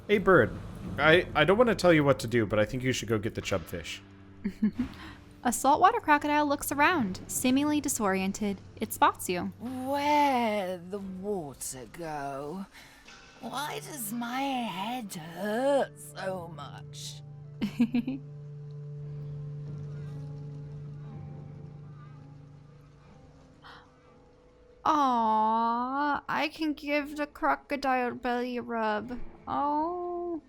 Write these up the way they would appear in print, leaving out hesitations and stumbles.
Hey, bird. I don't want to tell you what to do, but I think you should go get the chubfish. A saltwater crocodile looks around, seemingly disoriented. It spots you. Where'd the water go? Why does my head hurt so much? Aww, I can give the crocodile belly a rub. Oh.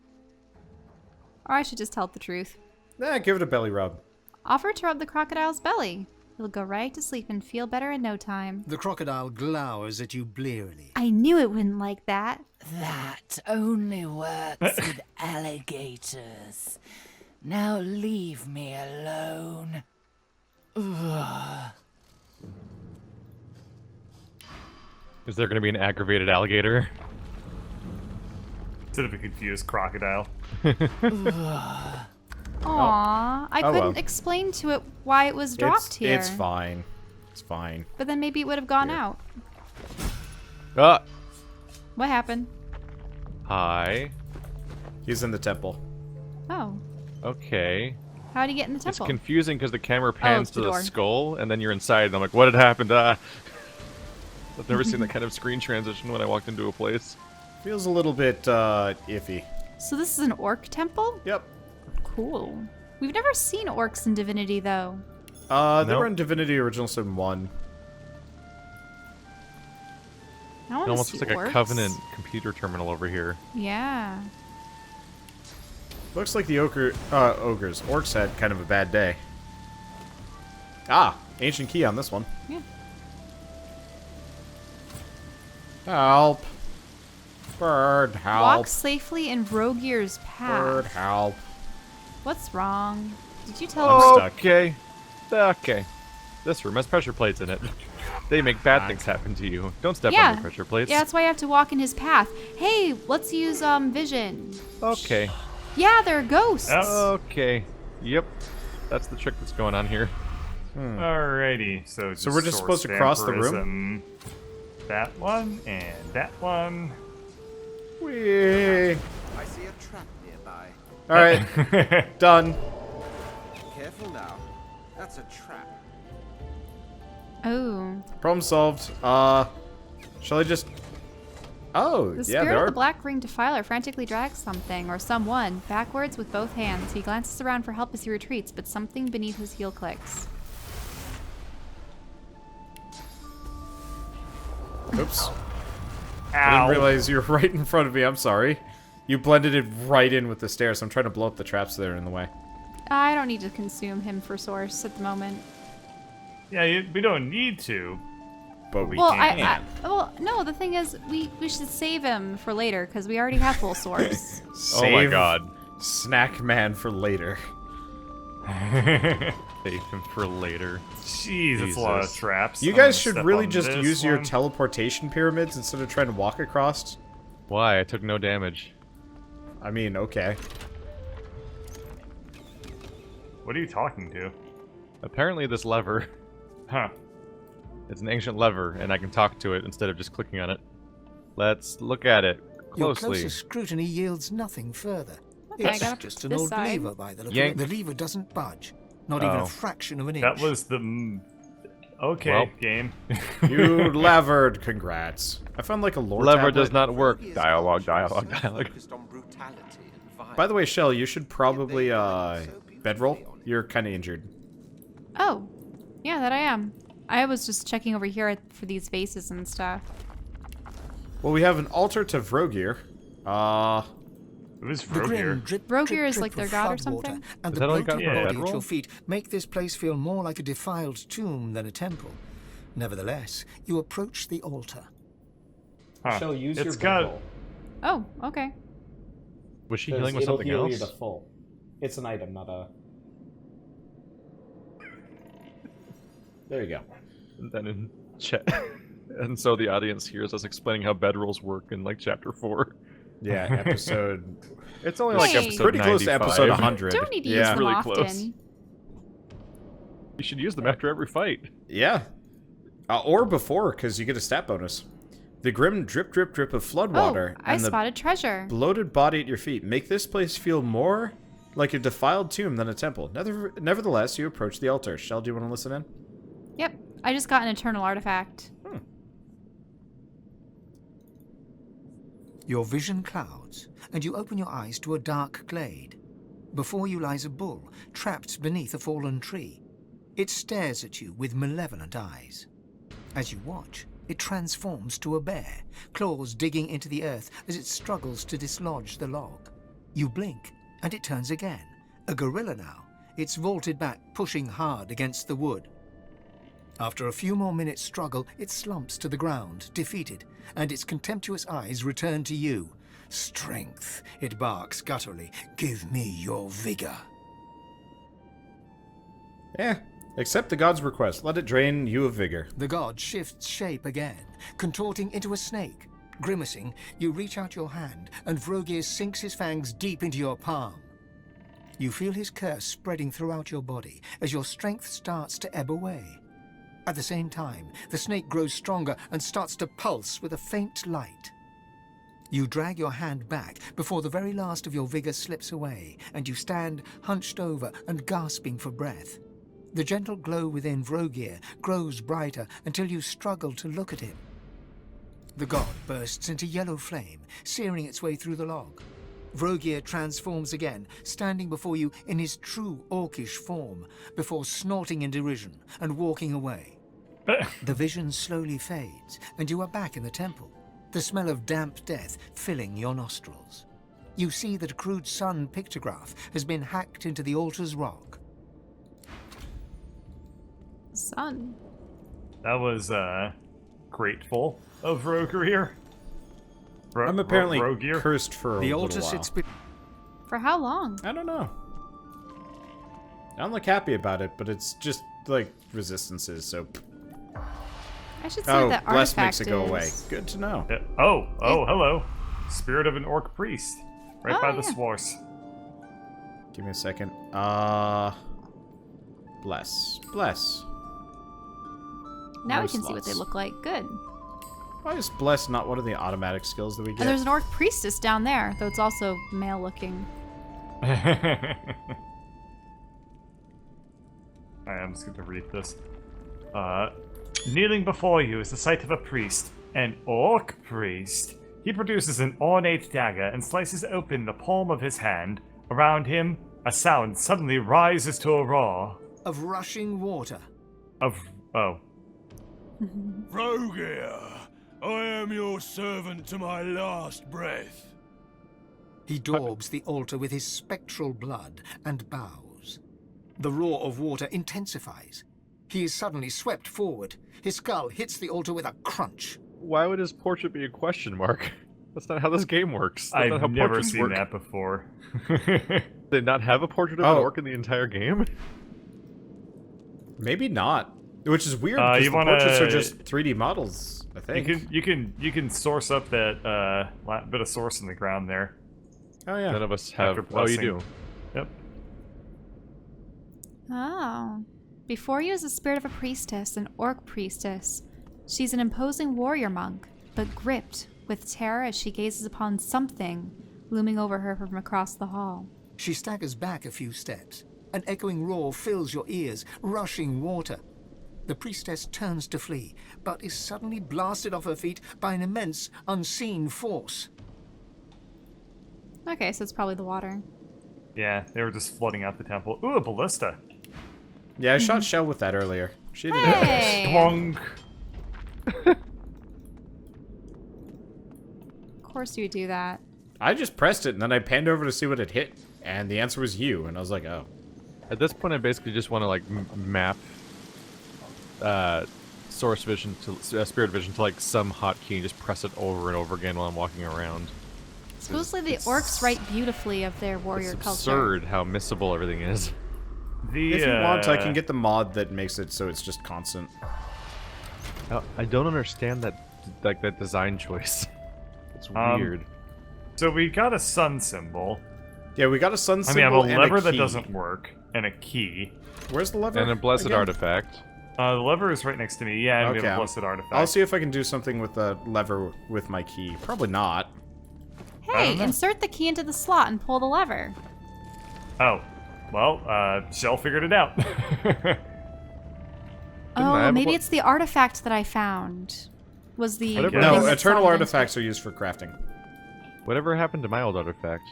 Or I should just tell it the truth. Nah, give it a belly rub. Offer to rub the crocodile's belly. You'll go right to sleep and feel better in no time. The crocodile glowers at you blearily. I knew it wouldn't like that. That only works with alligators. Now leave me alone. Ugh. Is there going to be an aggravated alligator? Instead of a confused crocodile. Aww, I couldn't well. explain to it why it was dropped here. It's fine. It's fine. But then maybe it would have gone out. Ah! What happened? Hi. He's in the temple. Oh. Okay. How did he get in the It's temple? confusing because the camera pans it's to the the door. skull, and then you're inside, and I'm like, what had happened? I've never seen that kind of screen transition when I walked into a place. Feels a little bit iffy. So this is an orc temple? Yep. Cool. We've never seen orcs in Divinity, though. They Nope. were in Divinity Original Sin 1. I It want to almost see looks like orcs. a Covenant computer terminal over here. Yeah. Looks like the ogres, orcs had kind of a bad day. Ah, ancient key on this one. Yeah. Help. Bird, help. Walk safely in Rogier's path. Bird, help. What's wrong? Did you tell I'm him? stuck. Okay. Okay. This room has pressure plates in it. They make bad things happen to you. Don't step on the pressure plates. Yeah, that's why you have to walk in his path. Hey, let's use vision. Okay. Yeah, they're ghosts. Okay. Yep. That's the trick that's going on here. Alrighty, so we're just supposed to cross the room? vampirism. That one and that one. Whee. I see a trap nearby. Alright, done. Careful now. That's a trap. Oh. Problem solved. Shall I just... Oh, The yeah, spirit there of are... the Black Ring Defiler frantically drags something, or someone, backwards with both hands. He glances around for help as he retreats, but something beneath his heel clicks. Oops. Ow. I didn't realize you were right in front of me. I'm sorry. You blended it right in with the stairs. I'm trying to blow up the traps that are in the way. I don't need to consume him for source at the moment. Yeah, we don't need to. But we Well, can. well, no, the thing is, we should save him for later, because we already have full source. Oh my Save god. Snack Man for later. Save him for later. Jeez, that's a lot of Jesus. traps. You I'm guys gonna should step really on just this use your one. teleportation pyramids instead of trying to walk across. Why? I took no damage. I mean, okay. What are you talking to? Apparently this lever, Huh. it's an ancient lever, and I can talk to it instead of just clicking on it. Let's look at it Your closely. closer scrutiny yields nothing further. Okay, I It's got just an this old side. lever by the look Yank. of it. The lever doesn't budge. Not even Oh. a fraction of an inch. That was the... Okay, Well. game. You levered. Congrats. I found like a lore Lever tablet. does not work. Years Dialogue, ago, dialogue, so dialogue. focused on brutality and violence. By the way, Shell, you should probably bedroll. You're kind of injured. Oh, yeah, that I am. I was just checking over here for these vases and stuff. Well, we have an altar to Vrogear. It was The grim Rogier. drip, Rogier drip, is drip like their of god or flood water something? And Is the that all you got bloated for body at bedroll? your feet make this place feel more like a defiled tomb than a temple. Nevertheless, you approach the altar. Huh. Shall use your It's got... bedroll, Oh, okay. Was she 'cause healing with it'll something heal you else? to full. It's an item, not a... There you go. And then in chat, and so the audience hears us explaining how bedrolls work in like chapter 4. Yeah, episode. It's only Hey. like episode Pretty close to 95. episode 100. Don't need to yeah. use them Really often. close. You should use them after every fight. Yeah. Or before, because you get a stat bonus. The grim drip drip drip of floodwater I and the spotted treasure. bloated body at your feet make this place feel more like a defiled tomb than a temple. Nevertheless, you approach the altar. Shell, do you want to listen in? Yep, I just got an eternal artifact. Your vision clouds, and you open your eyes to a dark glade. Before you lies a bull, trapped beneath a fallen tree. It stares at you with malevolent eyes. As you watch, it transforms to a bear, claws digging into the earth as it struggles to dislodge the log. You blink, and it turns again. A gorilla now. It's vaulted back, pushing hard against the wood. After a few more minutes' struggle, it slumps to the ground, defeated, and its contemptuous eyes return to you. Strength, it barks gutturally. Give me your vigor. Accept the god's request. Let it drain you of vigor. The god shifts shape again, contorting into a snake. Grimacing, you reach out your hand, and Vrogir sinks his fangs deep into your palm. You feel his curse spreading throughout your body as your strength starts to ebb away. At the same time, the snake grows stronger and starts to pulse with a faint light. You drag your hand back before the very last of your vigor slips away, and you stand hunched over and gasping for breath. The gentle glow within Vrogir grows brighter until you struggle to look at him. The god bursts into yellow flame, searing its way through the log. Vrogir transforms again, standing before you in his true orcish form, before snorting in derision and walking away. The vision slowly fades, and you are back in the temple, the smell of damp death filling your nostrils. You see that a crude sun pictograph has been hacked into the altar's rock. Sun. That was grateful of Rogir. I'm apparently Rogir. cursed for a The little altar while. sits For how long? I don't know. I don't look happy about it, but it's just like resistances, so... I should see what that bless artifact makes it go is. away. Good to know. Hello. Spirit of an orc priest. Right by the yeah. source. Give me a second. Bless. Now we More can see what they slots. look like. Good. Why is bless not one of the automatic skills that we And get? there's an orc priestess down there, though it's also male looking. Alright, I'm just going to read this. Kneeling before you is the sight of a priest, an orc priest. He produces an ornate dagger and slices open the palm of his hand. Around him, a sound suddenly rises to a roar. of rushing water. Rogir, I am your servant to my last breath. He daubs the altar with his spectral blood and bows. The roar of water intensifies. He is suddenly swept forward. His skull hits the altar with a crunch. Why would his portrait be a question mark? That's not how this game works. That's not how I've never portraits seen work. that before. Did they not have a portrait of an orc in the entire game? Maybe not. Which is weird because the portraits are just 3D models, I think. You can source up that bit of source in the ground there. Oh yeah. None of us have. After Oh, you blessing. do. Yep. Oh. Before you is the spirit of a priestess, an orc priestess. She's an imposing warrior monk, but gripped with terror as she gazes upon something looming over her from across the hall. She staggers back a few steps. An echoing roar fills your ears, rushing water. The priestess turns to flee, but is suddenly blasted off her feet by an immense, unseen force. Okay, so it's probably the water. Yeah, they were just flooding out the temple. Ooh, a ballista. Yeah, I shot Shell with that earlier. She did Hey! Splunk. Of course you would do that. I just pressed it and then I panned over to see what it hit, and the answer was you, and I was like, oh. At this point, I basically just want to like map source vision to spirit vision to like some hotkey and just press it over and over again while I'm walking around. Supposedly the orcs write beautifully of their warrior It's culture. absurd how missable everything is. If you want, I can get the mod that makes it so it's just constant. I don't understand that design choice. It's weird. So we got a sun symbol. Yeah, we got a sun I mean, I symbol have a and lever a that key. doesn't work, and a key. Where's the lever? And a blessed again? artifact. The lever is right next to me. Yeah, and we Okay, have a blessed artifact. I'll see if I can do something with the lever with my key. Probably not. Hey, insert the key into the slot and pull the lever. Oh, well, Shell figured it out. I Oh, have maybe a- it's the artifact that I found. Was the Whatever- thing No, that eternal solved it. artifacts are used for crafting. Whatever happened to my old artifact?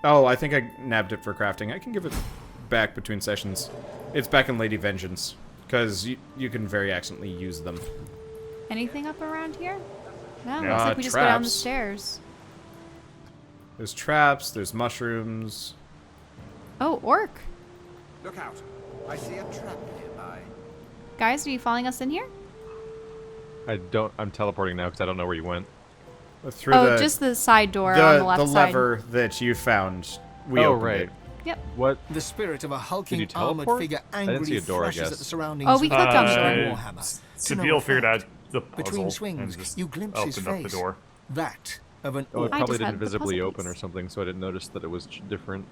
Oh, I think I nabbed it for crafting. I can give it back between sessions. It's back in Lady Vengeance, because you can very accidentally use them. Anything up around here? No, Yeah. looks like we just go down the Traps. stairs. There's traps, there's mushrooms. Oh, orc. Look out. I see a trap nearby. Guys, are you following us in here? I'm teleporting now because I don't know where you went. Through Oh, the, just the side door on the left the side. lever that you found. We Oh, opened right. it. Yep. What? The spirit of a hulking you armored teleport? figure I didn't see angrily a door, I thrashes guess. at the surroundings. Oh, we clicked on the with a door. warhammer. To no Sabil figured effect. out the puzzle Between and swings, just you glimpse his opened up the face. door. That of an Oh, it orc. I probably just didn't had the visibly puzzle open or piece. something, so I didn't notice that it was different.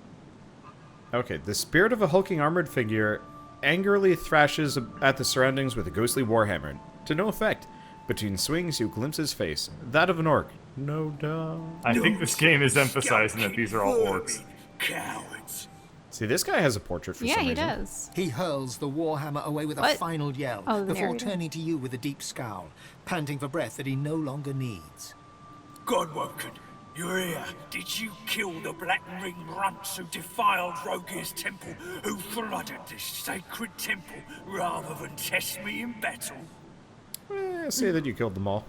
Okay, the spirit of a hulking armored figure angrily thrashes at the surroundings with a ghostly warhammer. To no effect. Between swings, you glimpse his face. That of an orc. No doubt. I think this game is emphasizing that these are all orcs. Cowards. See, this guy has a portrait for Yeah, some he reason. does. He hurls the warhammer away with a What? final yell Oh, the before narrator. turning to you with a deep scowl, panting for breath that he no longer needs. Godwoken, you're here. Did you kill the Black Ring runts who defiled Rogir's temple, who flooded this sacred temple rather than test me in battle? Say that you killed them all.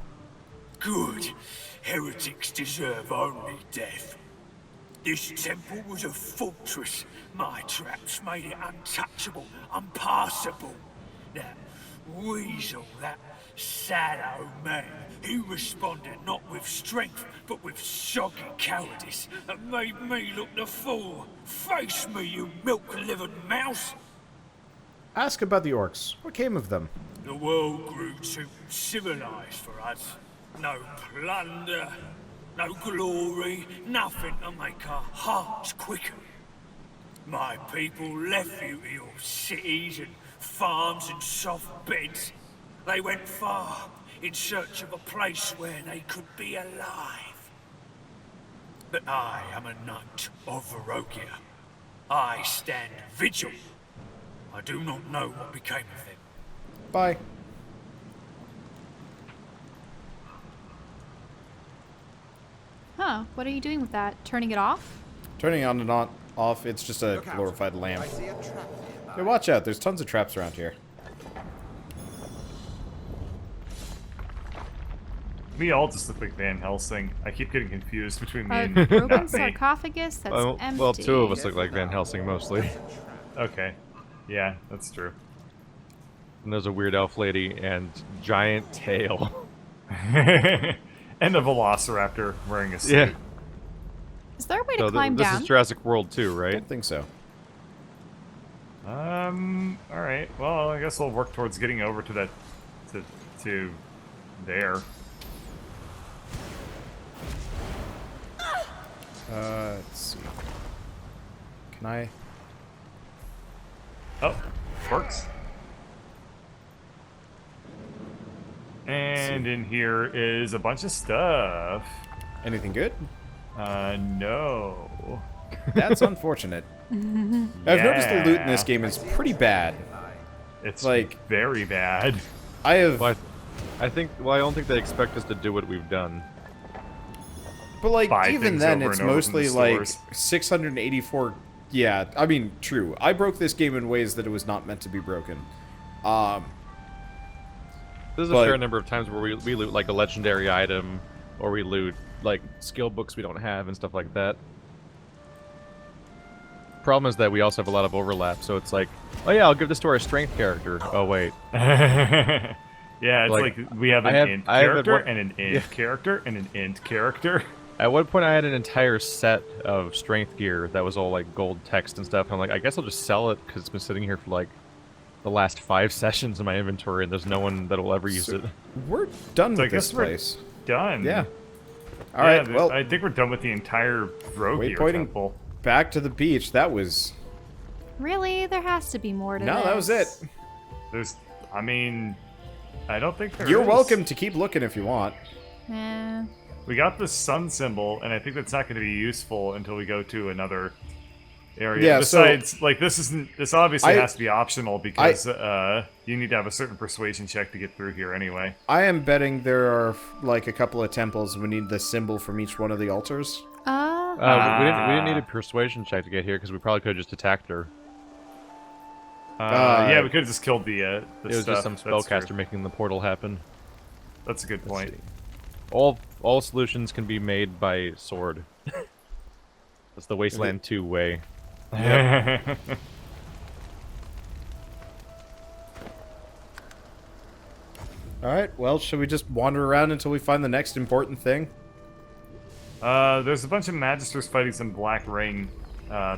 Good. Heretics deserve only death. This temple was a fortress. My traps made it untouchable, unpassable. That weasel, that sad old man, he responded not with strength, but with soggy cowardice, and made me look the fool. Face me, you milk-livered mouse! Ask about the orcs. What came of them? The world grew too civilized for us. No plunder, no glory, nothing to make our hearts quicken. My people left you to your cities and farms and soft beds. They went far in search of a place where they could be alive. But I am a knight of Varogia. I stand vigil. I do not know what became of them. Bye. Huh, what are you doing with that? Turning it off? Turning on and on off, it's just a Look out. glorified lamp. I see a trap nearby. Hey, watch out, there's tons of traps around here. We all just look like Van Helsing. I keep getting confused between me A and broken not me. sarcophagus that's empty. Well, two of us look like Van Helsing mostly. Okay. Yeah, that's true. And there's a weird elf lady and giant tail. And a velociraptor wearing a suit. Yeah. Is there a way to So climb this down? is Jurassic World 2, I right? don't think so. Alright. Well, I guess we'll work towards getting over to that... to there. Let's see. Can I? Oh, works. And in here is a bunch of stuff. Anything good? No. That's unfortunate. I've noticed the loot in this game is pretty bad. It's like- very bad. I have, Well, I don't think they expect us to do what we've done. but like buy even things then, over it's and over from the mostly like stores. 684. Yeah, I mean, true. I broke this game in ways that it was not meant to be broken. There's a But- fair number of times where we loot like a legendary item, or we loot like skill books we don't have and stuff like that. Problem is that we also have a lot of overlap, so it's like, oh yeah, I'll give this to our strength character. Oh wait, Yeah, it's Like, like, we have an I have- int I have character one- and an int Yeah. character and an int character. at one point I had an entire set of strength gear that was all like gold text and stuff. And I'm like, I guess I'll just sell it because it's been sitting here for like the last 5 sessions in my inventory, and there's no one that will ever use it. We're done So I with this guess we're place. done. Yeah. All Yeah, right. Well, I think we're done with the entire Rogier waypointing temple. back to the beach. That was Really? There has to be more to no. this. That was it. I mean, I don't think there You're is. welcome to keep looking if you want. Eh. We got the sun symbol, and I think that's not going to be useful until we go to another area. Yeah, Besides, like, this obviously I- has to be optional because you need to have a certain persuasion check to get through here anyway. I am betting there are like a couple of temples and we need the symbol from each one of the altars. We didn't need a persuasion check to get here because we probably could have just attacked her. Yeah, we could have just killed the It was stuff. just some That's spellcaster true. making the portal happen. That's a good Let's point. see. All solutions can be made by sword. That's the Wasteland 2 way. Alright, well, should we just wander around until we find the next important thing? There's a bunch of magisters fighting some Black Ring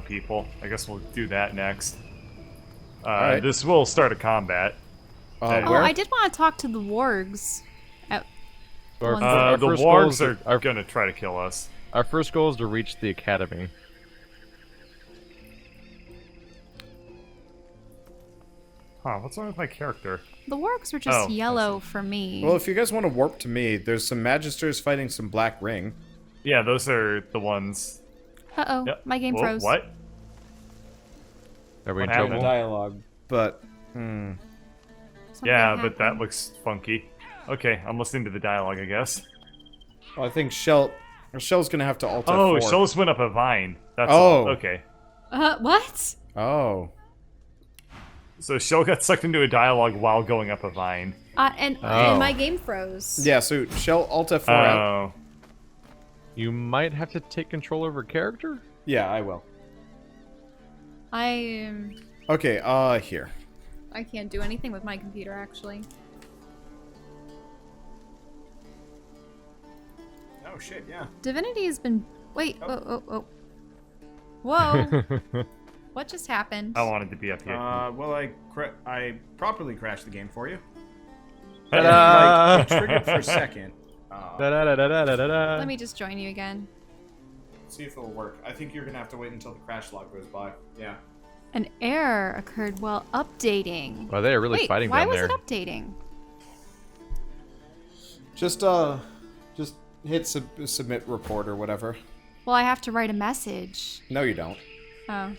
people. I guess we'll do that next. Alright. This will start a combat. Oh, Where? I did want to talk to the wargs. Our, Ones our The first goal is wargs to- are gonna try to kill us. our first goal is to reach the academy. Huh, what's wrong with my character? The wargs are just Oh, I yellow for me. Well, if you guys want to warp to me, there's some magisters fighting some Black Ring. Yeah, those are the ones. Uh-oh, Yep. my game Whoa, froze. What? Are we What in happened? trouble? Dialogue. But, Something Yeah, but that happened. looks funky. Okay, I'm listening to the dialogue, I guess. well, I think Shell's gonna have to alt Oh, F4. Shell's went up a vine. That's Oh. all. Okay. What? Oh. So Shell got sucked into a dialogue while going up a vine. And my game froze. Yeah, so Shell alt F4 out. Oh. You might have to take control over character? Yeah, I will. I Okay, here. can't do anything with my computer, actually. Oh, shit, yeah. Divinity has been... Wait, oh. Whoa. What just happened? I wanted to be up here. Well, I properly crashed the game for you. Ta-da! Like, it triggered for a second. Da-da-da-da-da-da-da. Let me just join you again. See if it'll work. I think you're gonna have to wait until the crash log goes by. Yeah. An error occurred while updating. Wow, they are really Wait, fighting why down was there. it updating? Just hit submit report or whatever. Well, I have to write a message. No, you don't. Oh.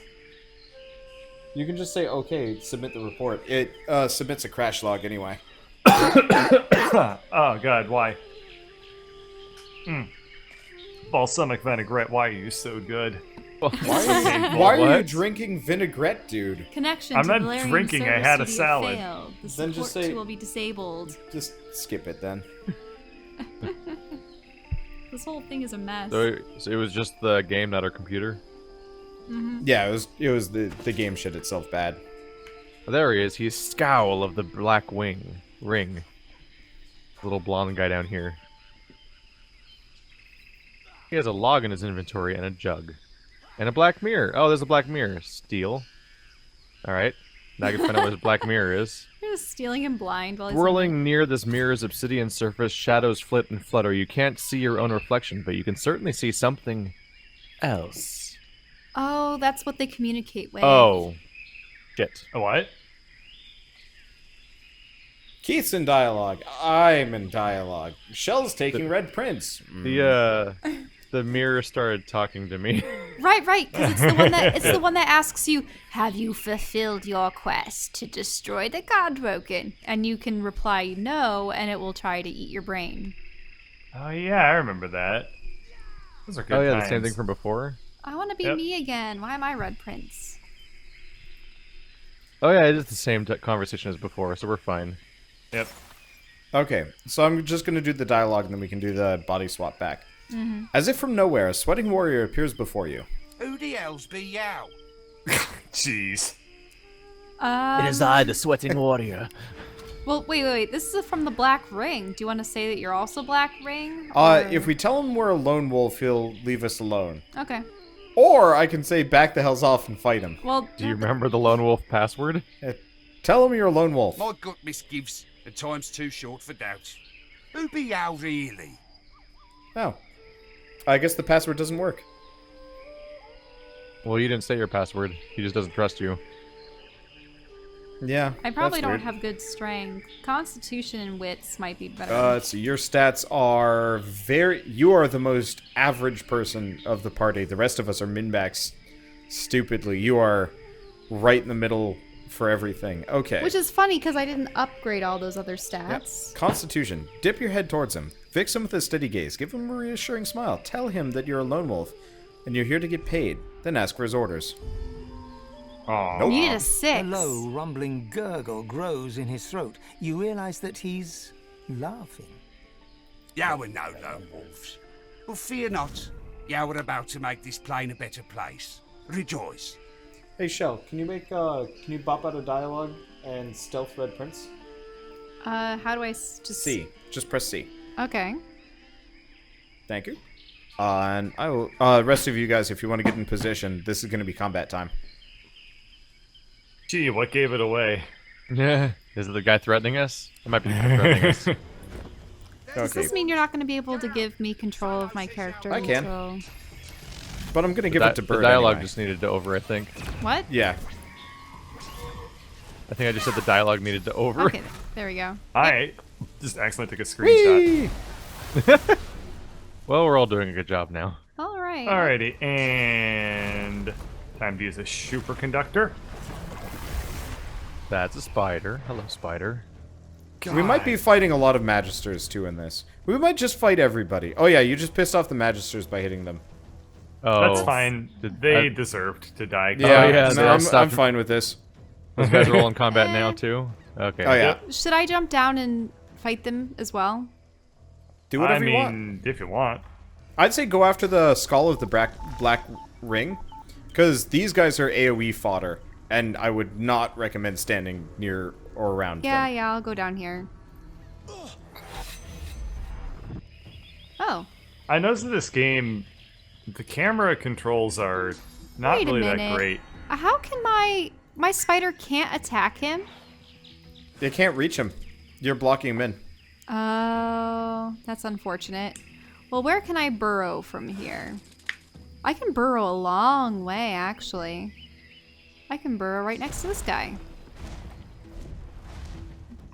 You can just say, okay, submit the report. It submits a crash log anyway. Oh god, why? Balsamic vinaigrette, why are you so good? Why are you What? drinking vinaigrette, dude? Connection I'm to not Valerian drinking, I Service had a Studio salad. failed. The Then just support say- tool will be disabled. Just skip it then. This whole thing is a mess. So it was just the game, not our computer? Yeah, it was the game shit itself bad. Oh, there he is. He's Scowl of the Black Ring. Little blonde guy down here. He has a log in his inventory and a jug. And a black mirror. Oh, there's a black mirror. Steal. Alright. Now I can find out where his black mirror is. You're just stealing him blind while he's Whirling near this mirror's obsidian surface, shadows flit and flutter. You can't see your own reflection, but you can certainly see something else. Oh, that's what they communicate with. Oh. Shit. What? Keith's in dialogue. I'm in dialogue. Shell's taking red prints. The mirror started talking to me. Right, because it's the one that asks you, "Have you fulfilled your quest to destroy the Godbroken?" And you can reply no, and it will try to eat your brain. Oh yeah, I remember that. Those are good Oh yeah, times. the same thing from before. I want to be Yep. me again. Why am I red prince? Oh yeah, it is the same conversation as before, so we're fine. Yep. Okay, so I'm just gonna do the dialogue and then we can do the body swap back. As if from nowhere, a sweating warrior appears before you. Who the hell's be yow? Jeez. It is I, the sweating warrior. Well, wait. This is from the Black Ring. Do you want to say that you're also Black Ring? or- If we tell him we're a lone wolf, he'll leave us alone. Okay. Or I can say back the hells off and fight him. Well, Do you remember the lone wolf password? Tell him you're a lone wolf. My gut misgives, the time's too short for doubt. Who be yow really? Oh. I guess the password doesn't work. Well, you didn't say your password. He just doesn't trust you. Yeah. I probably that's don't weird. have good strength. Constitution and wits might be better. Let's see. Your stats are very. You are the most average person of the party. The rest of us are min-max stupidly. You are right in the middle for everything. Okay. Which is funny because I didn't upgrade all those other Yep. stats. Constitution. Dip your head towards him. Fix him with a steady gaze. Give him a reassuring smile. Tell him that you're a lone wolf and you're here to get paid. Then ask for his orders. Oh, You need a A 6. low, rumbling gurgle grows in his throat. You realize that he's laughing. You are no lone wolves. But fear not. You are about to make this plane a better place. Rejoice. Hey, Shell, can you bop out a dialogue and stealth Red Prince? How do I just... C. Just press C. Okay. Thank you. And I will. Rest of you guys, if you want to get in position, this is going to be combat time. gee, what gave it away? Yeah. Is it the guy threatening us? It might be the guy threatening us. Does Okay. this mean you're not going to be able to give me control of my character I can. until... But I'm going to give it to Bird The dialogue anyway. just needed to over, I think. What? Yeah. I think I just said the dialogue needed to over. Okay, there we go. I just accidentally took a screenshot. Whee! Well, we're all doing a good job now. All right. Alrighty, and time to use a superconductor. That's a spider. Hello, spider. We might be fighting a lot of Magisters, too, in this. We might just fight everybody. Oh, yeah, you just pissed off the Magisters by hitting them. Oh, That's fine. They deserved to die. Yeah, yeah, no, they all I'm stopped- fine with this. Those guys are all in combat now too. Okay. Oh, yeah. Should I jump down and fight them as well? Do whatever I you want. mean, if you want. I'd say go after the skull of the black ring, because these guys are AoE fodder, and I would not recommend standing near or around Yeah, them. yeah, I'll go down here. Oh, I noticed in this game, the camera controls are not wait a really that minute. great. How can my spider can't attack him? They can't reach him. You're blocking him in. Oh, that's unfortunate. Well, where can I burrow from here? I can burrow a long way, actually. I can burrow right next to this guy.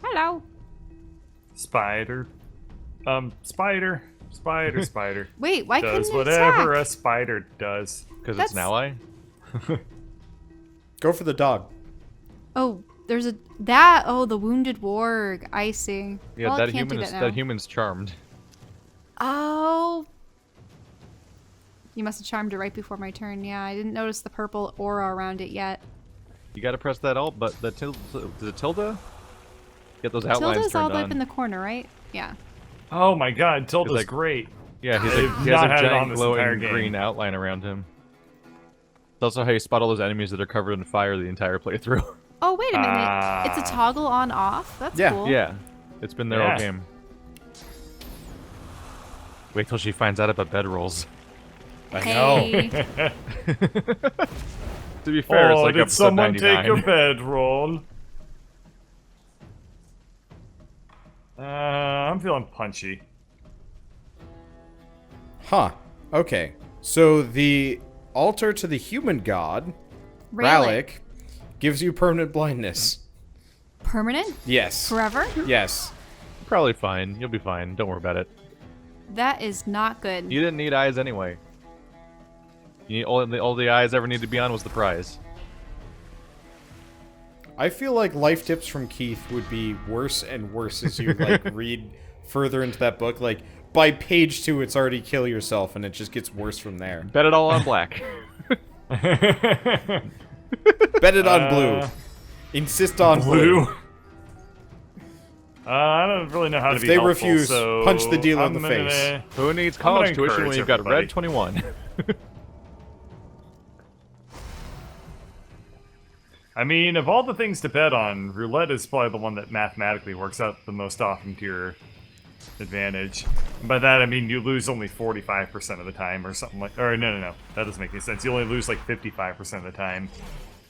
Hello. Spider. Spider. Spider, spider. Wait, why couldn't Does it whatever attack? a spider does. Because That's- it's an ally. Go for the dog. Oh, there's the wounded warg. I see. Yeah, well, that it can't do human is that now. that human's charmed. Oh. You must have charmed it right before my turn. Yeah, I didn't notice the purple aura around it yet. You gotta press that alt, but the tilde. Get those outlines Tilda's all turned the way up on. in the corner, right? Yeah. Oh my god, Tilda's like- great. Yeah, he's I've like, he has not a had it on giant this entire glowing game. green outline around him. It's also how you spot all those enemies that are covered in fire the entire playthrough. Oh, wait a minute. It's a toggle on off? That's Yeah, cool. Yeah, it's been there all Yeah. game. Wait till she finds out about bedrolls. Hey. To be fair, it's Oh, like did episode someone 99. take a bedroll? I'm feeling punchy. Huh. Okay. So the altar to the human god, Rallick, gives you permanent blindness. Permanent? Yes. Forever? Yes. Probably fine. You'll be fine. Don't worry about it. That is not good. You didn't need eyes anyway. All the eyes ever needed to be on was the prize. I feel like life tips from Keith would be worse and worse as you like read further into that book. Like by page 2, it's already kill yourself, and it just gets worse from there. Bet it all on black. Bet it on blue. Insist on blue. I don't really know how to If be they helpful, refuse, so punch the dealer in I'm the gonna- face. Who needs I'm gonna college tuition when encourage you've got everybody. red 21? I mean, of all the things to bet on, roulette is probably the one that mathematically works out the most often to your advantage. And by that, I mean you lose only 45% of the time or something like... Or no. That doesn't make any sense. You only lose like 55% of the time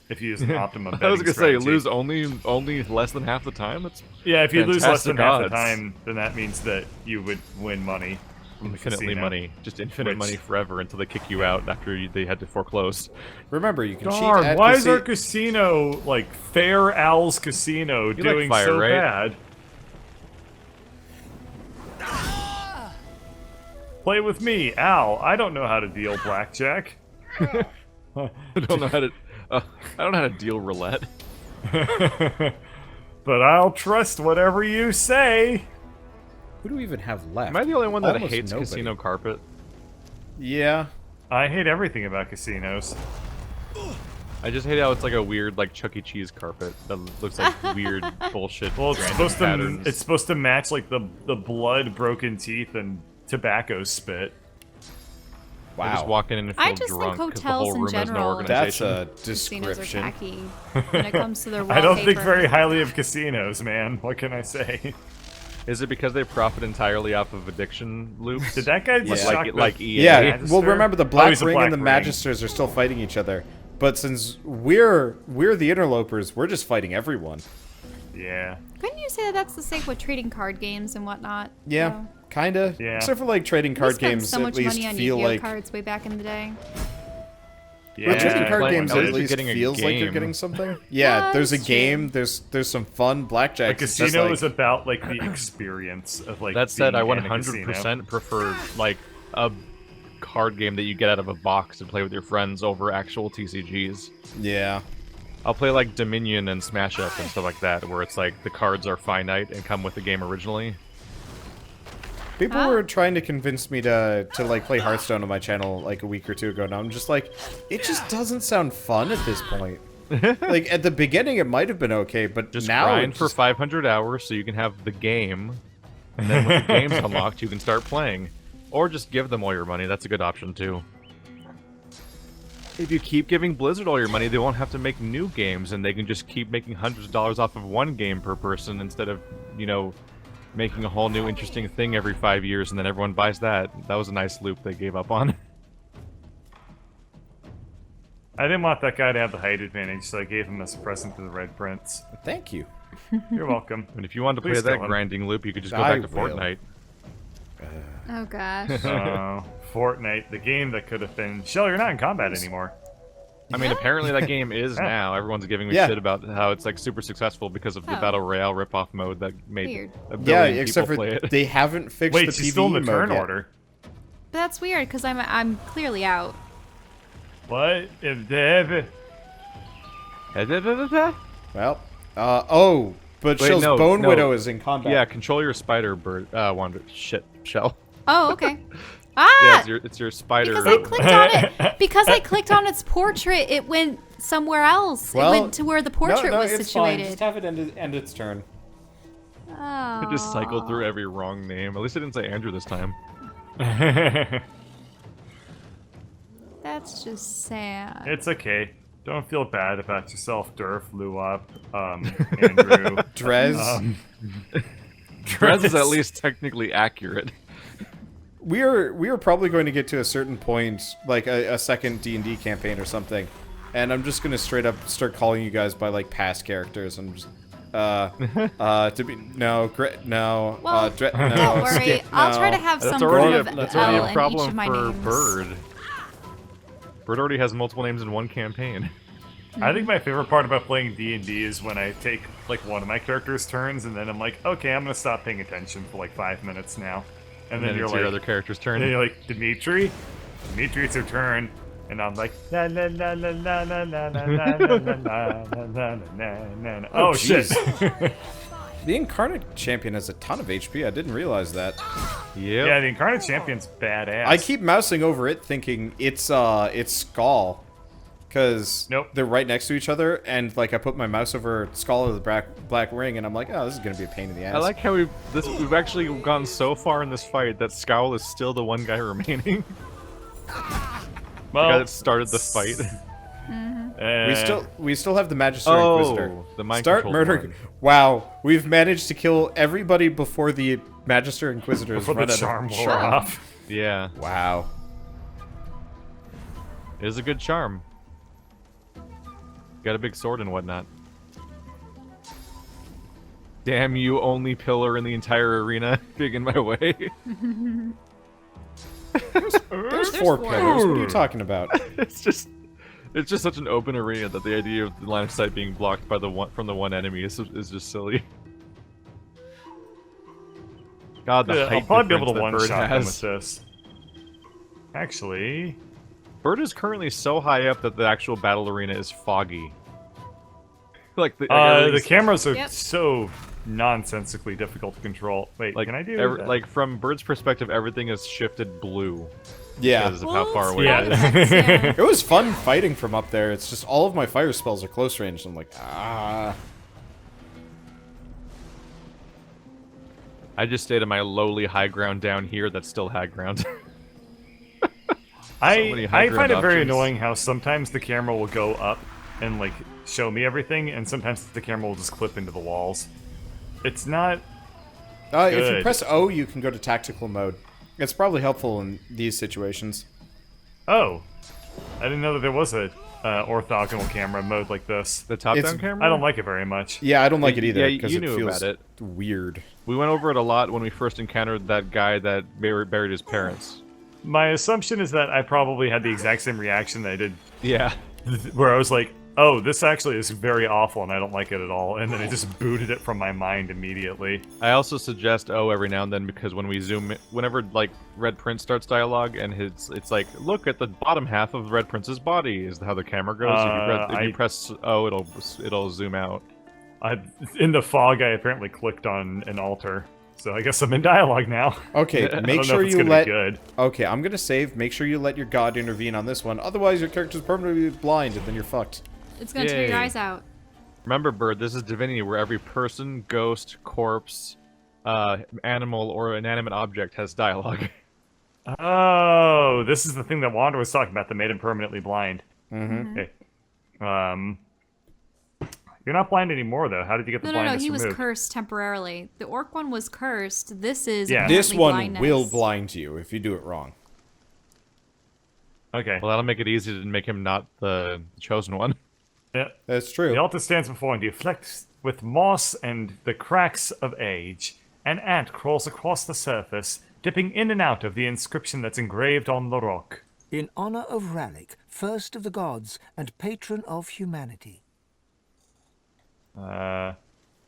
if you use an optimum betting I was gonna say, strategy. lose only less than half the time? That's Yeah, if you lose less than fantastic half the odds. time, then that means that you would win money. infinitely casino. money, just infinite Which- money forever until they kick you out after they had to foreclose. Remember, you can cheat Darn, at why is our casino, like, Fair Al's Casino, like doing fire, so right? bad? Play with me, Al. I don't know how to deal blackjack. I don't know how to. I don't know how to deal roulette. But I'll trust whatever you say. Who do we even have left? Am I the only one that Almost hates nobody. casino carpet? Yeah. I hate everything about casinos. I just hate how it's like a weird, like Chuck E. Cheese carpet that looks like weird bullshit. Well, it's random supposed patterns. to. It's supposed to match like the blood, broken teeth, and tobacco spit. I just Wow. walk in and feel I just think drunk 'cause the hotels whole in room has no general- That's organization. a Casinos are description. tacky when it comes to their I don't think wallpaper. very highly of casinos, man. What can I say? Is it because they profit entirely off of addiction loops? Did that guy just Yeah. shock like the EA? Yeah, Magister? well, remember the Oh, Black he's a Ring Black and the Ring. Magisters are still fighting each other. But since we're the interlopers, we're just fighting everyone. Yeah. Couldn't you say that that's the same with trading card games and whatnot? Yeah, So, kinda. Yeah. Except for like trading we card spent games, so at much least money on feel Yu-Gi-Oh like. cards way back in the day. Yeah. But trading card Like, games at at least least you're getting a feels like you're game. getting something. Yeah, Yeah, there's a that's true. game. There's some fun blackjack. A casino is about like the experience of like. That said, I being in a casino. 100% prefer like a card game that you get out of a box and play with your friends over actual TCGs. Yeah. I'll play like Dominion and Smash Up and stuff like that, where it's like the cards are finite and come with the game originally. People Ah. were trying to convince me to like play Hearthstone on my channel like a week or two ago. Now I'm just like, it just doesn't sound fun at this point. Like at the beginning, it might have been okay, but Just now grind it for just, 500 hours so you can have the game, and then when the game's unlocked, you can start playing. Or just give them all your money. That's a good option too. If you keep giving Blizzard all your money, they won't have to make new games, and they can just keep making hundreds of dollars off of one game per person instead of, you know, making a whole new interesting thing every 5 years, and then everyone buys that. That was a nice loop they gave up on. I didn't want that guy to have the height advantage, so I gave him as a present to the Red Prince. Thank you. You're welcome. And if you wanted to play Please that kill him. grinding loop, you could just go I back to will. Fortnite. Oh gosh. Fortnite, the game that could have been. Shell, you're not in combat anymore. I mean, apparently that game is now. Everyone's giving me Yeah. shit about how it's like super successful because of the Oh. Battle Royale ripoff mode that made Weird. a Yeah, billion except people for play it. they haven't fixed Wait, the she's PvE still in the mode turn yet. order. But that's weird because I'm clearly out. What? If Dev. Well, but Wait, Shell's no, Bone no. Widow is in combat. Yeah, control your spider bird. Shell. Oh, okay. Yeah, Ah! it's your spider. Because I clicked on it. Because I clicked on its portrait, it went somewhere else. Well, it went to where the portrait no, was it's fine. situated. Just have it end its turn. Oh. I just cycled through every wrong name. At least I didn't say Andrew this time. That's just sad. It's okay. Don't feel bad about yourself, Durf, Luop, Andrew. Drez. Drez is at least technically accurate. we are probably going to get to a certain point, like a second D&D campaign or something, and I'm just gonna straight up start calling you guys by like past characters. I'm just to be no no Well, no don't worry. Skip, I'll try to no. have That's some already form a, of that's L already in a each problem of my for names. Bird. Bird already has multiple names in one campaign. I think my favorite part about playing D&D is when I take like one of my character's turns and then I'm like, okay, I'm gonna stop paying attention for like 5 minutes now. And then you're it's like, your other character's turn. and then you're like, Dimitri, it's your turn. And I'm like, la la la la la la la la la la la la la la. Oh shit! The Incarnate Champion has a ton of HP. I didn't realize that. Yep. Yeah, the Incarnate Champion's badass. I keep mousing over it, thinking it's Skull, because Nope. they're right next to each other, and like I put my mouse over Skull of the black ring, and I'm like, oh, this is gonna be a pain in the ass. I like how we've actually gone so far in this fight that Scowl is still the one guy remaining. The guy well, that started the fight. we still have the Magister Oh, Inquisitor. the mind Start controlled murder. one. Wow, we've managed to kill everybody before the Magister Inquisitors before run the out charm of wore charm. off. Yeah, Wow. it is a good charm. Got a big sword and whatnot. Damn you, only pillar in the entire arena, big in my way. There's 4 pillars. What are you talking about? It's just such an open arena that the idea of the line of sight being blocked by the one from the one enemy is just silly. God, the height I'll probably be able to difference that one-shot Bird him has. with this. Actually, Bird is currently so high up that the actual battle arena is foggy. Like the cameras are Yep. so nonsensically difficult to control. Wait, like can I do that? like from Bird's perspective, everything is shifted blue Yeah. because of how far away Yeah. it is. Yeah. It was fun fighting from up there. It's just all of my fire spells are close range. I'm like, ah. I just stayed in my lowly high ground down here that's still high ground. many high I ground find it very options. annoying how sometimes the camera will go up and like show me everything, and sometimes the camera will just clip into the walls. It's not. If you Good. press O, you can go to tactical mode. It's probably helpful in these situations. Oh, I didn't know that there was a orthogonal camera mode like this. The top-down It's- camera? I don't like it very much. Yeah, I don't like it either Yeah, because you it knew feels about it. weird. We went over it a lot when we first encountered that guy that buried his parents. My assumption is that I probably had the exact same reaction that I did, Yeah. where I was like, "Oh, this actually is very awful, and I don't like it at all," and then it just booted it from my mind immediately. I also suggest O every now and then because when we zoom in, whenever like Red Prince starts dialogue and it's like, look at the bottom half of Red Prince's body is how the camera goes. If you press O, it'll zoom out. In the fog, I apparently clicked on an altar, so I guess I'm in dialogue now. Okay, I make don't know sure if it's you gonna let. be good. Okay, I'm gonna save. Make sure you let your god intervene on this one. Otherwise, your character's permanently blind, and then you're fucked. It's gonna tear your Yay. eyes out. Remember, Bird, this is Divinity, where every person, ghost, corpse, animal, or inanimate object has dialogue. Oh, this is the thing that Wander was talking about that made him permanently blind. Mm-hmm. Okay. You're not blind anymore, though. How did you get the No, blindness he was removed? cursed temporarily. The orc one was cursed. This is Yeah. This apparently one blindness. will blind you if you do it wrong. Okay. Well, that'll make it easy to make him not the chosen one. Yeah. That's true. The altar stands before and you flecked with moss and the cracks of age. An ant crawls across the surface, dipping in and out of the inscription that's engraved on the rock. In honor of Ralik, first of the gods and patron of humanity.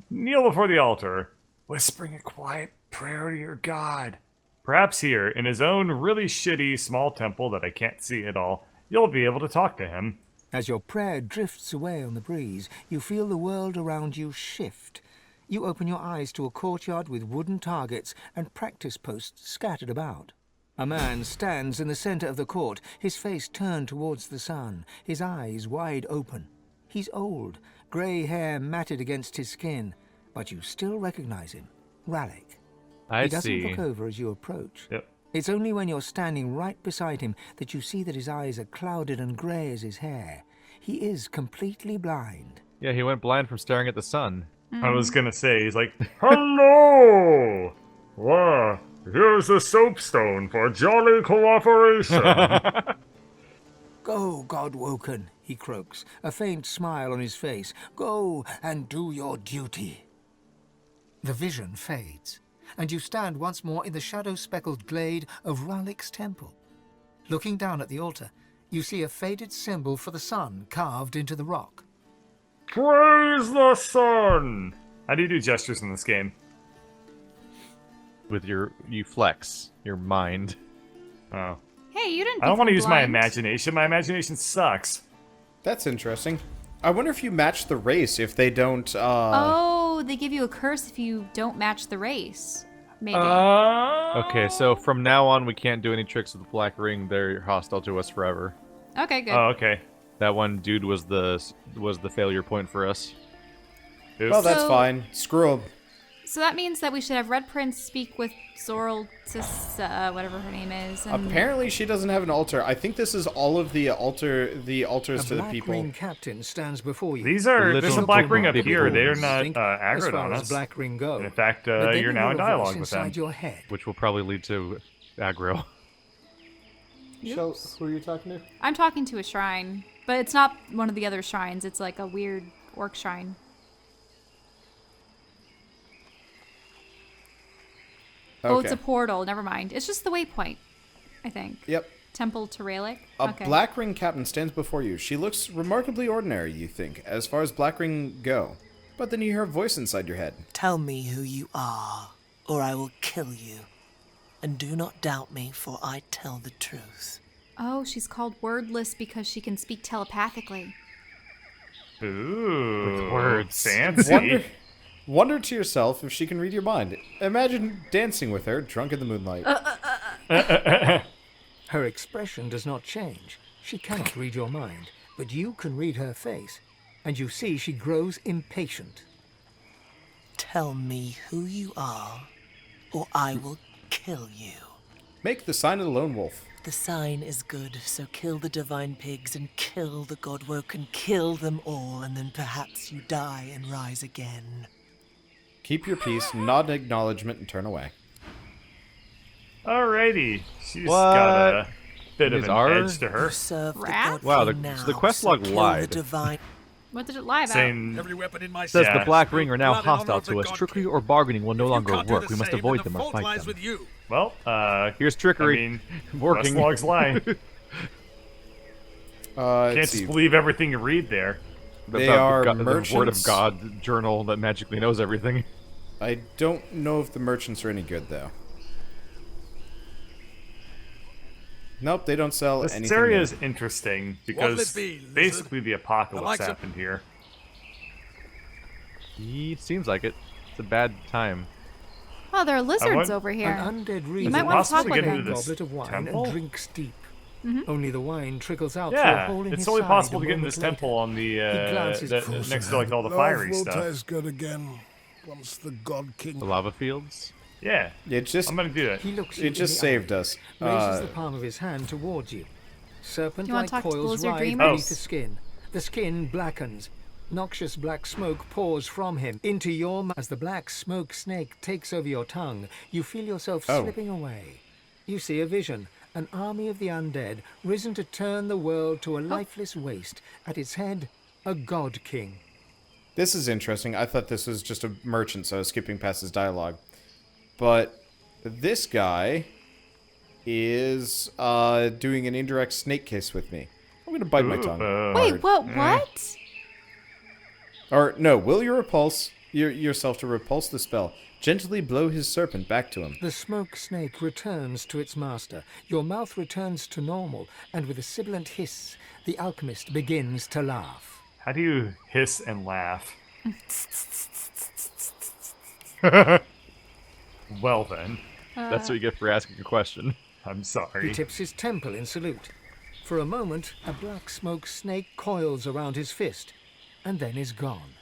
Kneel before the altar, whispering a quiet prayer to your god. Perhaps here, in his own really shitty small temple that I can't see at all, you'll be able to talk to him. As your prayer drifts away on the breeze, you feel the world around you shift. You open your eyes to a courtyard with wooden targets and practice posts scattered about. A man stands in the center of the court, his face turned towards the sun, his eyes wide open. He's old, grey hair matted against his skin, but you still recognize him, Ralik. I He doesn't see. look over as you approach. Yep. It's only when you're standing right beside him that you see that his eyes are clouded and grey as his hair. He is completely blind. Yeah, he went blind from staring at the sun. I was gonna say, he's like, hello! Wow, here's a soapstone for jolly cooperation. Go, Godwoken, he croaks, a faint smile on his face. Go and do your duty. The vision fades, and you stand once more in the shadow-speckled glade of Ralik's temple. Looking down at the altar, you see a faded symbol for the sun carved into the rock. Praise the sun! How do you do gestures in this game? With you flex your mind. Oh. Hey, you didn't. I don't want to become use my blind. imagination. My imagination sucks. That's interesting. I wonder if you match the race if they don't. Oh, they give you a curse if you don't match the race. Maybe. Okay, so from now on, we can't do any tricks with the black ring. They're hostile to us forever. Okay, good. Oh, okay. That one dude was the failure point for us. Well, that's So- fine. Screw 'em. So that means that we should have Red Prince speak with Zorl, whatever her name is. And Apparently, she doesn't have an altar. I think this is all of the altars A to the black people. ring captain stands before you. There's a Little black ring up people. here. They're not Think as aggroed far on as us. black ring go. And in fact, But then you're you now hear in a dialogue voice with them. inside your head. Which will probably lead to aggro. So, who are you talking to? I'm talking to a shrine, but it's not one of the other shrines. It's like a weird orc shrine. Oh, it's Okay. a portal. Never mind. It's just the waypoint. I think. Yep. Temple to Rayleigh? A Okay. black ring captain stands before you. She looks remarkably ordinary, you think, as far as black ring go. But then you hear a voice inside your head. Tell me who you are, or I will kill you. And do not doubt me, for I tell the truth. Oh, she's called Wordless because she can speak telepathically. Ooh, With words. fancy. Wonder to yourself if she can read your mind. Imagine dancing with her, drunk in the moonlight. Her expression does not change. She cannot read your mind, but you can read her face, and you see she grows impatient. Tell me who you are, or I will kill you. Make the sign of the lone wolf. The sign is good, so kill the divine pigs and kill the godwoken, kill them all, and then perhaps you die and rise again. Keep your peace, nod in acknowledgement, and turn away. Alrighty. She's What? got a bit of Is an our- edge to her. You serve the Rat? god Wow, king the- now, so the quest log kill lied. The divine... What did it lie about? Saying Every weapon in my Says Yeah. the Black Ring are now Blood in honor hostile of the to us. God Trickery King. or bargaining will no If you longer can't do work. the We must same, avoid then them the or fault fight lies them. with you. well, Here's trickery. I mean, Working. quest log's lying. Let's Can't see. just believe everything you read there. They About are the Word of merchants. God journal that magically knows everything. I don't know if the merchants are any good, though. Nope, they don't sell This anything. area new. is interesting What'll because it be, lizard? basically the I apocalypse like some- happened here. It seems like it. It's a bad time. Oh, there are lizards want- over here. An undead You reason might want to talk possible with to get them. into this goblet of wine temple? and drinks deep. Only the wine trickles out through a Yeah, hole in it's his only side possible a to get into moment this later. temple on the glances next to like all the fiery will stuff. taste good again once the God King. The lava fields. Yeah, It just I'm gonna do it. He looks you it in just the saved eye, us. raises the palm of his hand towards you. You wanna Serpent-like talk to coils Blizzard rise Dreamers? beneath the skin. The skin blackens. Noxious black smoke pours from him into your mouth. As the black smoke snake takes over your tongue, you feel yourself Oh. slipping away. You see a vision, an army of the undead, risen to turn the world to a lifeless waste. At its head, a god king. This is interesting. I thought this was just a merchant, so I was skipping past his dialogue. But this guy is doing an indirect snake kiss with me. I'm gonna bite my tongue. Wait, what? What? Or no, will you repulse yourself to repulse the spell? Gently blow his serpent back to him. The smoke snake returns to its master. Your mouth returns to normal, and with a sibilant hiss, the alchemist begins to laugh. How do you hiss and laugh? Well then, That's what you get for asking a question. I'm He sorry. tips his temple in salute. For a moment, a black smoke snake coils around his fist, and then is gone.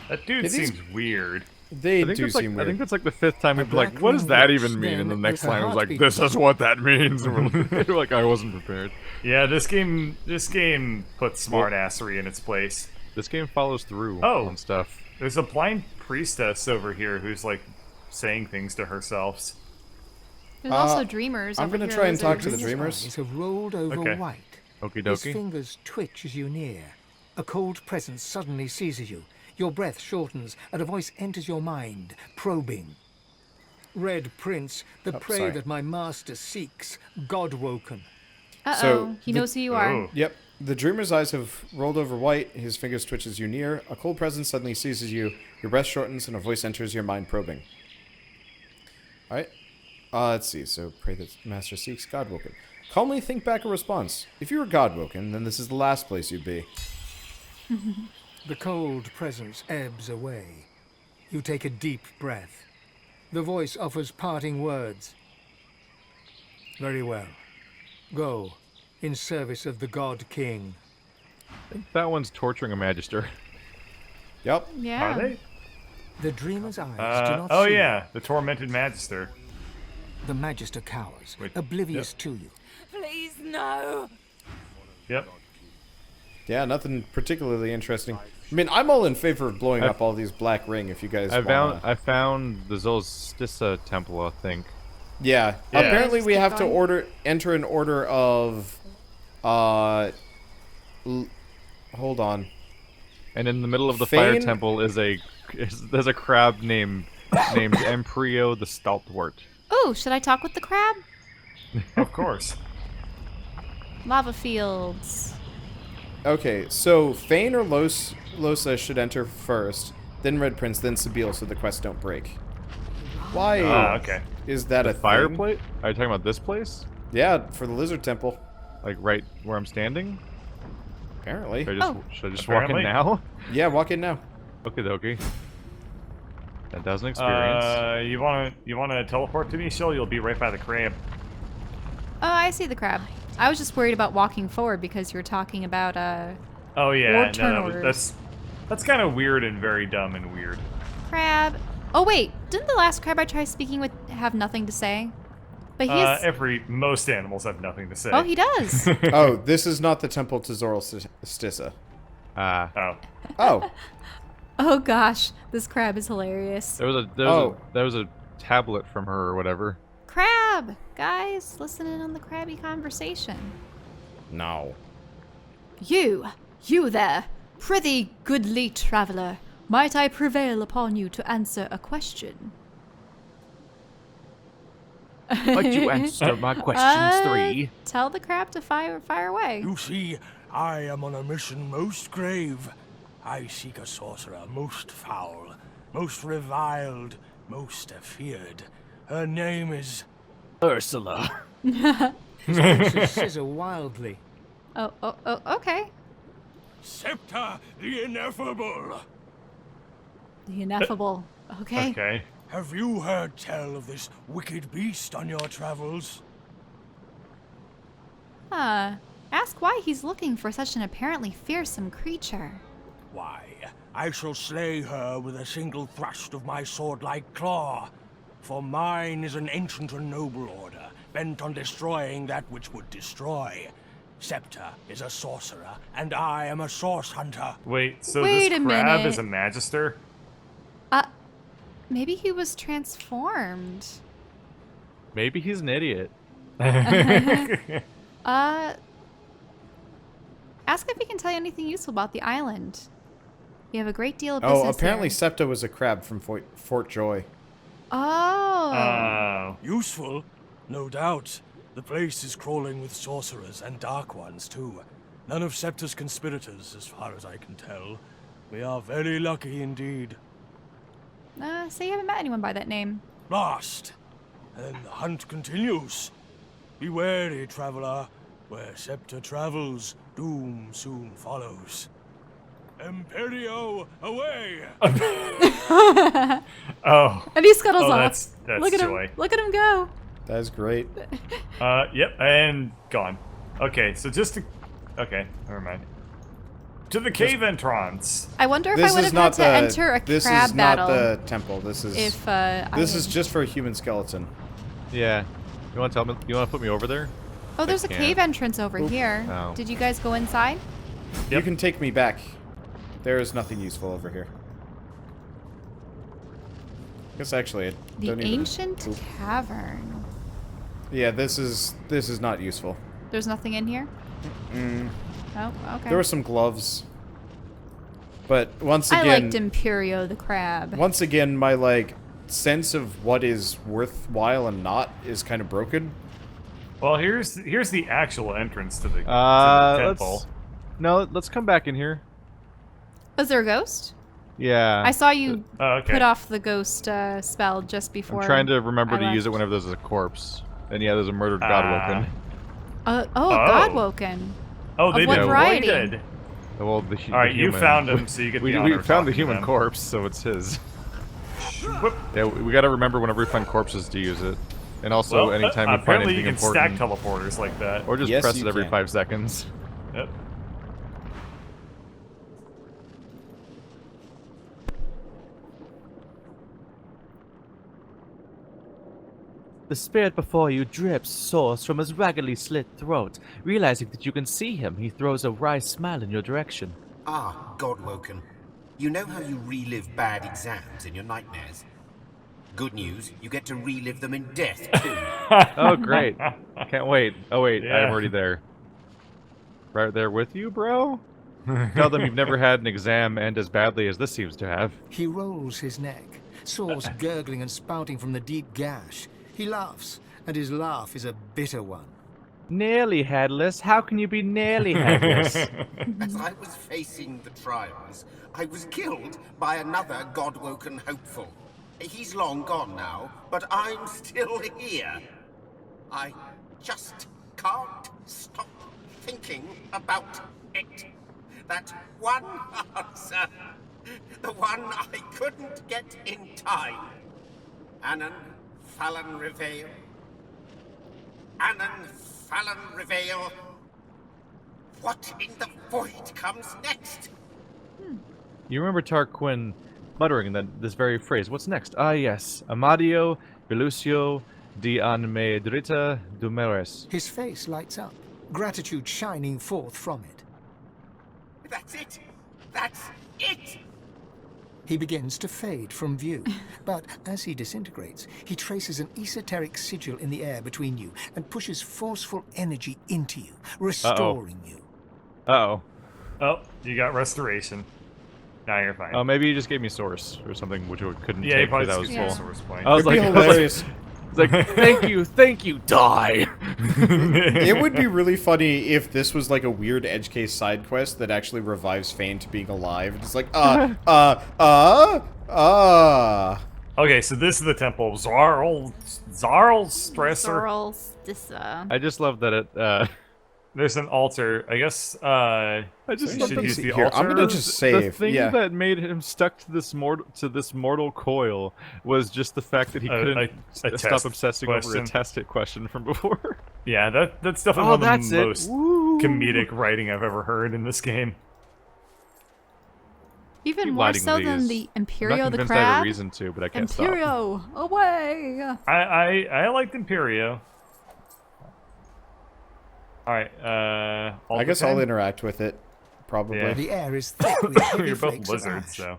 That dude It is- seems weird. They I think do that's like seem I weird. think that's like the fifth time we've been like, black what does ring that looks even mean? And the then next with her line was like, heartbeat. this is what that means. And we're like, I wasn't prepared. Yeah, this game puts smartassery in its place. This game follows through Oh. on stuff. There's a blind priestess over here who's like saying things to herself. There's also dreamers. I'm over gonna here, try and talk to lizards. the dreamers. Eyes have rolled over Okay. white. Okie His dokie. fingers twitch as you near. A cold presence suddenly seizes you. Your breath shortens, and a voice enters your mind, probing. Red Prince, the prey sorry. that my master seeks, godwoken. Uh-oh. So He the- knows who you are. Oh. Yep. The dreamer's eyes have rolled over white. His fingers twitch as you near. A cold presence suddenly seizes you. Your breath shortens, and a voice enters your mind, probing. All right. Let's see. So pray that master seeks Godwoken. Calmly think back a response. If you were Godwoken, then this is the last place you'd be. The cold presence ebbs away. You take a deep breath. The voice offers parting words. Very well. Go, in service of the God King. I think that one's torturing a magister. Yep. Yeah. Are they? The dreamer's eyes do not Oh see. yeah, the tormented magister. The Magister cowers, Wait, oblivious to you. Please, no. Yep. Yeah, nothing particularly interesting. I mean, I'm all in favor of blowing up all these black ring if you guys wanna. I found the Zolstissa temple, I think. Yeah. Yeah. Apparently Just we keep have to going. enter an order of hold on. And in the middle of the fire Fane- temple there's a crab named Imperial the Stalwart. Oh, should I talk with the crab? Of course. Lava fields. Okay, so Fane or Losa should enter first, then Red Prince, then Sabile, so the quests don't break. Why okay. is that a Fireplace? thing? Are you talking about this place? Yeah, for the Lizard Temple. Like right where I'm standing? Apparently. Should I just walk in Apparently. now? Yeah, walk in now. Okay, dokie. That does an experience. You wanna teleport to me, Shill? You'll be right by the crab. Oh, I see the crab. I was just worried about walking forward because you were talking about Oh yeah, Orb turn no, orders. that's kind of weird and very dumb and weird. crab. Oh wait, didn't the last crab I tried speaking with have nothing to say? But he's Most animals have nothing to say. Oh, he does. Oh, this is not the temple to Stissa. Oh. Oh. Oh gosh, this crab is hilarious. There was a tablet from her or whatever. Crab! Guys, listen in on the crabby conversation. No. You there, prithee, goodly traveller, might I prevail upon you to answer a question? Might you answer my questions 3? Tell the crab to fire away. You see, I am on a mission most grave. I seek a sorcerer most foul, most reviled, most feared. Her name is Ursula. His horses scissor wildly. Oh, okay. Scepter the Ineffable. The ineffable. Okay. Okay. Have you heard tell of this wicked beast on your travels? Ask why he's looking for such an apparently fearsome creature. Why, I shall slay her with a single thrust of my sword-like claw. For mine is an ancient and noble order, bent on destroying that which would destroy. Scepter is a sorcerer, and I am a source hunter. Wait, so Wait this a crab minute. is a magister? Maybe he was transformed. Maybe he's an idiot. Ask if he can tell you anything useful about the island. We have a great deal of business apparently there. Septa was a crab from Fort Joy. Oh. Useful? No doubt. The place is crawling with sorcerers and dark ones, too. None of Scepter's conspirators, as far as I can tell. We are very lucky indeed. So you haven't met anyone by that name. Lost. And the hunt continues. Be wary, traveler. Where Scepter travels, doom soon follows. Imperio, away! Oh. And he scuttles off. That's Look at joy. him. Look at him go. That is great. Yep, and gone. Okay, so just to... Okay, never mind. To the cave entrance. I wonder if This I would is have not had to the. enter a This crab is not battle. the temple. This is. If This is just for a human skeleton. Yeah. You want to tell me? You want to put me over there? Oh, there's a can't. cave entrance over here. Oh. Did you guys go inside? You can take me back. There is nothing useful over here. I guess actually, I The don't even. ancient cavern. Yeah, this is not useful. There's nothing in here? Mm. Oh, okay. There were some gloves, but once I again, liked Imperio the crab. once again, my sense of what is worthwhile and not is kind of broken. Well, here's the actual entrance to the temple. Let's come back in here. Was there a ghost? Yeah. I saw you okay. put off the ghost spell just before. I'm trying to remember I to use it left. whenever there's a corpse. And yeah, there's a murdered Godwoken. Godwoken. Oh, they Of what variety? did. Well, the Alright, you human. found him, so you get we the honor of found the talking to human them. corpse, so it's his. Whoop. Yeah, we gotta remember whenever we find corpses to use it. And also, Well, anytime we find apparently anything you can important. stack teleporters like that. Or just Yes, press you it every can. 5 seconds. Yep. The spirit before you drips sauce from his raggedly slit throat. Realizing that you can see him, he throws a wry smile in your direction. Ah, Godwoken. You know how you relive bad exams in your nightmares? Good news, you get to relive them in death, too. Oh, great. Can't wait. Oh, wait, Yeah. I'm already there. Right there with you, bro? Tell them you've never had an exam end as badly as this seems to have. He rolls his neck, sauce gurgling and spouting from the deep gash. He laughs, and his laugh is a bitter one. Nearly headless? How can you be nearly headless? As I was facing the trials, I was killed by another God-woken hopeful. He's long gone now, but I'm still here. I just can't stop thinking about it. That one answer, the one I couldn't get in time. Anon Fallon Reveal. Anon Fallon Reveal. What in the void comes next? You remember Tarquin muttering this very phrase. What's next? Ah, yes. Amadio Belucio di Anmedrita Dumeres. His face lights up, gratitude shining forth from it. That's it! That's it! He begins to fade from view, but as he disintegrates, he traces an esoteric sigil in the air between you and pushes forceful energy into you, restoring you. Uh-oh. Oh, you got restoration. Now you're fine. Oh, maybe you just gave me source or something, which I couldn't Yeah, take probably because I was just gave full. source point. I was It'd like, be hilarious. It's like, thank you, die. It would be really funny if this was like a weird edge case side quest that actually revives Fane to being alive. It's like, Okay, so this is the temple of Zarl Stresser. Stissa. I just love that it, There's an altar. I guess, I just we love should that use he- the here, altar. I'm gonna just the save. thing Yeah. that made him stuck to this mortal coil was just the fact that he couldn't a stop test obsessing over a question. test it question from before. Yeah, that's definitely Oh, one of that's the it. most Woo. comedic writing I've ever heard in this game. Even Keep more lighting so than these. the I'm Imperio not the convinced I have a crab. reason to, but I can't stop. Imperio, away! I liked Imperio. Alright, I guess I'll interact with it, probably. Yeah. The air is thick with heavy You're both flakes of lizards, ash. so.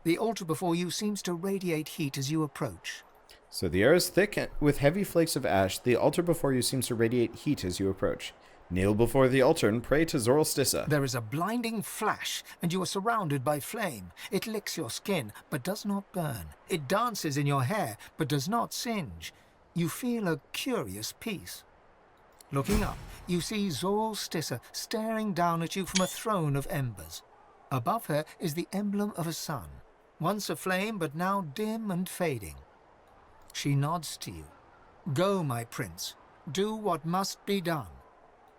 The altar before you seems to radiate heat as you approach. So the air is thick with heavy flakes of ash. The altar before you seems to radiate heat as you approach. Kneel before the altar and pray to Zorl Stissa. There is a blinding flash, and you are surrounded by flame. It licks your skin, but does not burn. It dances in your hair, but does not singe. You feel a curious peace. Looking up, you see Zorl Stissa staring down at you from a throne of embers. Above her is the emblem of a sun, once aflame but now dim and fading. She nods to you. Go, my prince. Do what must be done.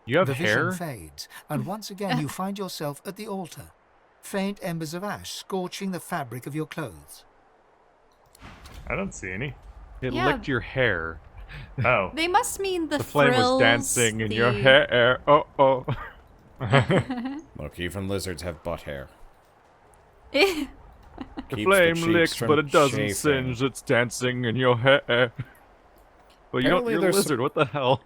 You have the hair? vision fades, and once again you find yourself at the altar. Faint embers of ash scorching the fabric of your clothes. I don't see any. It Yeah. licked your hair. Oh. They must mean the, The flame frills, was dancing in your the- hair. Oh. Look, even lizards have butt hair. The Keeps flame cheeks licks, from but it doesn't chafing. singe. It's dancing in your hair. Well, you don't. Apparently You're a there's lizard. What the hell?